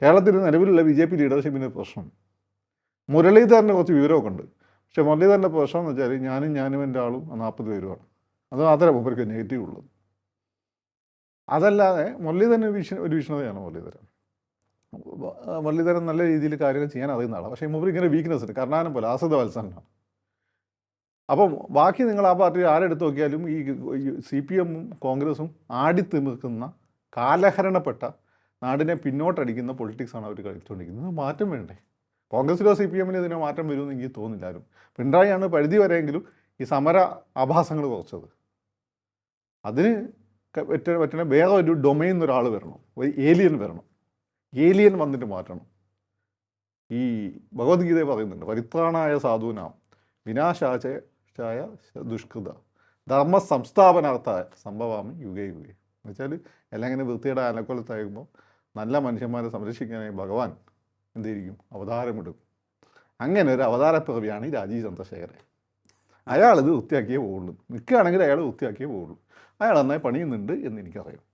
കേരളത്തിൽ നിലവിലുള്ള BJP ലീഡർഷിപ്പിൻ്റെ പ്രശ്നം, മുരളീധരൻ്റെ കുറച്ച് വിവരമൊക്കെ ഉണ്ട്. പക്ഷേ മുരളീധരൻ്റെ പ്രശ്നം എന്ന് വെച്ചാൽ ഞാനും എൻ്റെ ആളും 40 പേരുമാണ്. അത് മാത്രമേ മൂപ്പർക്ക് നെഗറ്റീവ് ഉള്ളൂ. അതല്ലാതെ മുരളീധരൻ ഒരു വിഷ്ണുതയാണ് മുരളീധരൻ. മുരളീധരൻ നല്ല രീതിയിൽ കാര്യങ്ങൾ ചെയ്യാൻ അറിയുന്ന ആളാണ്. പക്ഷേ മൂപ്പർ ഇങ്ങനെ വീക്ക്നെസ് ഉണ്ട്. കർണാടകം പോലെ ആശ്രിത വത്സനാണ്. അപ്പം ബാക്കി നിങ്ങൾ ആ പാർട്ടി ആരെടുത്ത് നോക്കിയാലും ഈ CPM-ഉം കോൺഗ്രസും ആടിത്തിമിർക്കുന്ന കാലഹരണപ്പെട്ട നാടിനെ പിന്നോട്ടടിക്കുന്ന പൊളിറ്റിക്സാണ് അവർ കളിച്ചുകൊണ്ടിരിക്കുന്നത്. മാറ്റം വേണ്ടേ? കോൺഗ്രസിലോ CPM-ന് ഇതിനെ മാറ്റം വരുമെന്ന് എനിക്ക് തോന്നുന്നില്ല. ആരും പിണറായിയാണ് പരിധി വരെയെങ്കിലും ഈ സമര ആഭാസങ്ങൾ കുറച്ചത്. അതിന് പറ്റുന്ന വേറെ ഒരു ഡൊമൈൻ ഒരാൾ വരണം, ഒരു ഏലിയൻ വരണം. ഏലിയൻ വന്നിട്ട് മാറ്റണം. ഈ ഭഗവത്ഗീത പറയുന്നുണ്ട്, പരിത്രാണായ സാധൂനാം വിനാശായ ദുഷ്കൃത ധർമ്മ സംസ്ഥാപനാർത്ഥായ സംഭവാമി യുഗേ യുഗേ. എന്ന് വെച്ചാൽ എല്ലാം ഇങ്ങനെ വൃത്തിയുടെ അലക്കൊലത്താകുമ്പോൾ നല്ല മനുഷ്യന്മാരെ സംരക്ഷിക്കാനായി ഭഗവാൻ എന്തിരിക്കും, അവതാരമെടുക്കും. അങ്ങനെ ഒരു അവതാരപ്പിറവിയാണ് ഈ രാജീവ് ചന്ദ്രശേഖരൻ. അയാളിത് വൃത്തിയാക്കിയേ പോവുള്ളൂ. നിൽക്കുകയാണെങ്കിൽ അയാൾ വൃത്തിയാക്കിയേ പോവുള്ളൂ. അയാൾ നന്നായി പണിയുന്നുണ്ട് എന്ന് എനിക്കറിയാം.